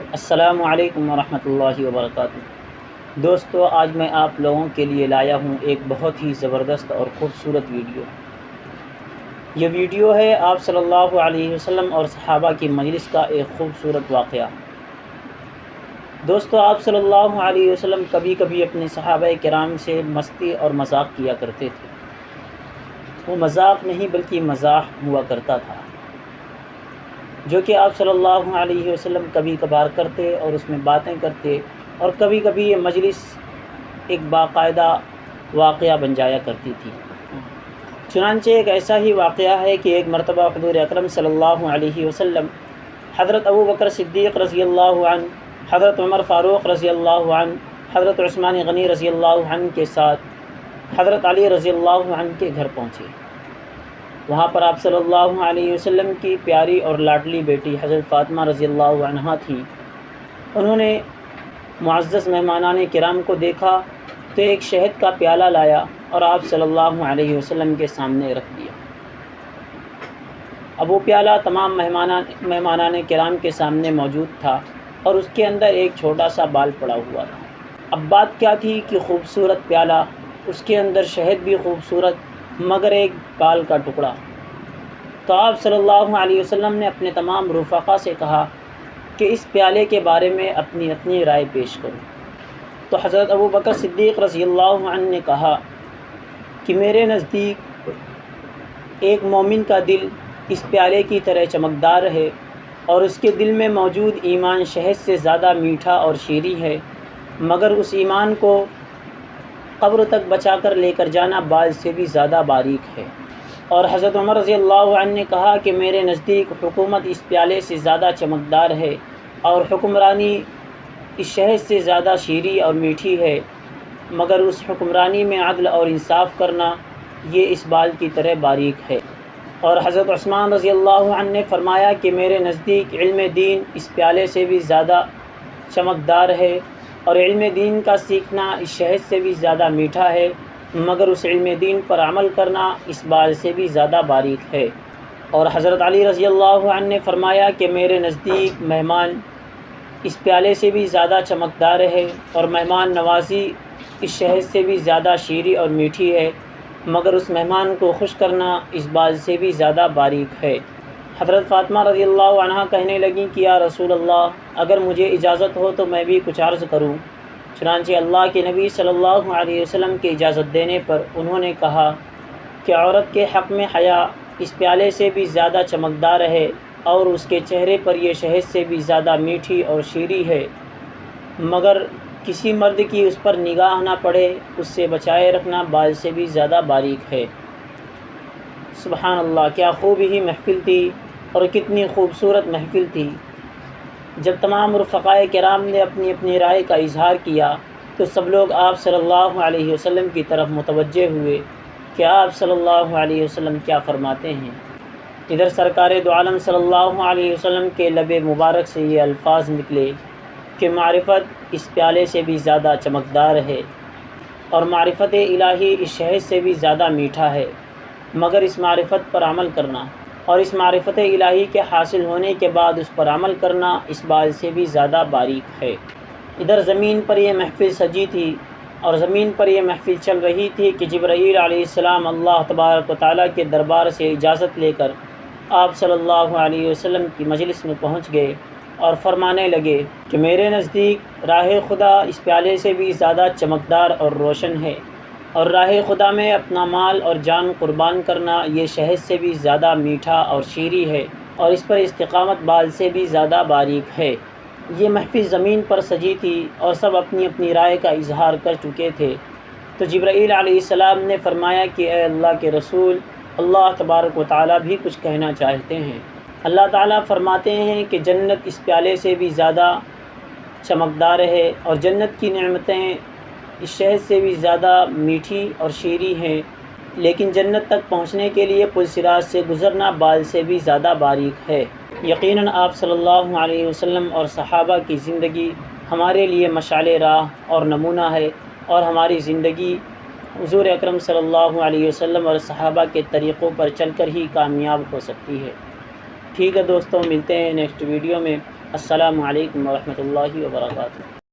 السلام علیکم ورحمۃ اللہ وبرکاتہ۔ دوستو، آج میں آپ لوگوں کے لیے لایا ہوں ایک بہت ہی زبردست اور خوبصورت ویڈیو۔ یہ ویڈیو ہے آپ صلی اللہ علیہ وسلم اور صحابہ کی مجلس کا ایک خوبصورت واقعہ۔ دوستو، آپ صلی اللہ علیہ وسلم کبھی کبھی اپنے صحابہ کرام سے مستی اور مذاق کیا کرتے تھے۔ وہ مذاق نہیں بلکہ مزاح ہوا کرتا تھا، جو کہ آپ صلی اللہ علیہ وسلم کبھی کبھار کرتے اور اس میں باتیں کرتے، اور کبھی کبھی یہ مجلس ایک باقاعدہ واقعہ بن جایا کرتی تھی۔ چنانچہ ایک ایسا ہی واقعہ ہے کہ ایک مرتبہ حضور اکرم صلی اللہ علیہ وسلم حضرت ابو بکر صدیق رضی اللہ عنہ، حضرت عمر فاروق رضی اللہ عنہ، حضرت عثمان غنی رضی اللہ عنہ کے ساتھ حضرت علی رضی اللہ عنہ کے گھر پہنچے۔ وہاں پر آپ صلی اللہ علیہ وسلم کی پیاری اور لاڈلی بیٹی حضرت فاطمہ رضی اللہ عنہا تھی۔ انہوں نے معزز مہمانان کرام کو دیکھا تو ایک شہد کا پیالہ لایا اور آپ صلی اللہ علیہ وسلم کے سامنے رکھ دیا۔ اب وہ پیالہ تمام مہمانان کرام کے سامنے موجود تھا اور اس کے اندر ایک چھوٹا سا بال پڑا ہوا تھا۔ اب بات کیا تھی کہ خوبصورت پیالہ، اس کے اندر شہد بھی خوبصورت، مگر ایک بال کا ٹکڑا۔ تو آپ صلی اللہ علیہ وسلم نے اپنے تمام رفقا سے کہا کہ اس پیالے کے بارے میں اپنی رائے پیش کرو۔ تو حضرت ابو بکر صدیق رضی اللہ عنہ نے کہا کہ میرے نزدیک ایک مومن کا دل اس پیالے کی طرح چمکدار ہے، اور اس کے دل میں موجود ایمان شہد سے زیادہ میٹھا اور شیریں ہے، مگر اس ایمان کو قبر تک بچا کر لے کر جانا بال سے بھی زیادہ باریک ہے۔ اور حضرت عمر رضی اللہ عنہ نے کہا کہ میرے نزدیک حکومت اس پیالے سے زیادہ چمکدار ہے، اور حکمرانی اس شہد سے زیادہ شیریں اور میٹھی ہے، مگر اس حکمرانی میں عدل اور انصاف کرنا یہ اس بال کی طرح باریک ہے۔ اور حضرت عثمان رضی اللہ عنہ نے فرمایا کہ میرے نزدیک علم دین اس پیالے سے بھی زیادہ چمکدار ہے، اور علم دین کا سیکھنا اس شہد سے بھی زیادہ میٹھا ہے، مگر اس علم دین پر عمل کرنا اس بال سے بھی زیادہ باریک ہے۔ اور حضرت علی رضی اللہ عنہ نے فرمایا کہ میرے نزدیک مہمان اس پیالے سے بھی زیادہ چمکدار ہے، اور مہمان نوازی اس شہد سے بھی زیادہ شیریں اور میٹھی ہے، مگر اس مہمان کو خوش کرنا اس بال سے بھی زیادہ باریک ہے۔ حضرت فاطمہ رضی اللہ عنہا کہنے لگیں کہ یا رسول اللہ، اگر مجھے اجازت ہو تو میں بھی کچھ عرض کروں۔ چنانچہ اللہ کے نبی صلی اللہ علیہ وسلم کے اجازت دینے پر انہوں نے کہا کہ عورت کے حق میں حیا اس پیالے سے بھی زیادہ چمکدار ہے، اور اس کے چہرے پر یہ شہد سے بھی زیادہ میٹھی اور شیریں ہے، مگر کسی مرد کی اس پر نگاہ نہ پڑے، اس سے بچائے رکھنا بال سے بھی زیادہ باریک ہے۔ سبحان اللہ، کیا خوب ہی محفل تھی، اور کتنی خوبصورت محفل تھی۔ جب تمام رفقائے کرام نے اپنی رائے کا اظہار کیا تو سب لوگ آپ صلی اللہ علیہ وسلم کی طرف متوجہ ہوئے کہ آپ صلی اللہ علیہ وسلم کیا فرماتے ہیں۔ ادھر سرکار دو عالم صلی اللہ علیہ وسلم کے لب مبارک سے یہ الفاظ نکلے کہ معرفت اس پیالے سے بھی زیادہ چمکدار ہے، اور معرفت الہی اس شہد سے بھی زیادہ میٹھا ہے، مگر اس معرفت پر عمل کرنا اور اس معرفت الہی کے حاصل ہونے کے بعد اس پر عمل کرنا اس بال سے بھی زیادہ باریک ہے۔ ادھر زمین پر یہ محفل سجی تھی، اور زمین پر یہ محفل چل رہی تھی کہ جبرائیل علیہ السلام اللہ تبارک و تعالیٰ کے دربار سے اجازت لے کر آپ صلی اللہ علیہ وسلم کی مجلس میں پہنچ گئے، اور فرمانے لگے کہ میرے نزدیک راہ خدا اس پیالے سے بھی زیادہ چمکدار اور روشن ہے، اور راہ خدا میں اپنا مال اور جان قربان کرنا یہ شہد سے بھی زیادہ میٹھا اور شیریں ہے، اور اس پر استقامت بال سے بھی زیادہ باریک ہے۔ یہ محفل زمین پر سجی تھی، اور سب اپنی رائے کا اظہار کر چکے تھے۔ تو جبرائیل علیہ السلام نے فرمایا کہ اے اللہ کے رسول، اللہ تبارک و تعالیٰ بھی کچھ کہنا چاہتے ہیں۔ اللہ تعالیٰ فرماتے ہیں کہ جنت اس پیالے سے بھی زیادہ چمکدار ہے، اور جنت کی نعمتیں اس شہد سے بھی زیادہ میٹھی اور شیریں ہیں، لیکن جنت تک پہنچنے کے لیے پل صراط سے گزرنا بال سے بھی زیادہ باریک ہے۔ یقیناً آپ صلی اللہ علیہ وسلم اور صحابہ کی زندگی ہمارے لیے مشعل راہ اور نمونہ ہے، اور ہماری زندگی حضور اکرم صلی اللہ علیہ وسلم اور صحابہ کے طریقوں پر چل کر ہی کامیاب ہو سکتی ہے۔ ٹھیک ہے دوستوں، ملتے ہیں نیکسٹ ویڈیو میں۔ السلام علیکم ورحمۃ اللہ وبرکاتہ۔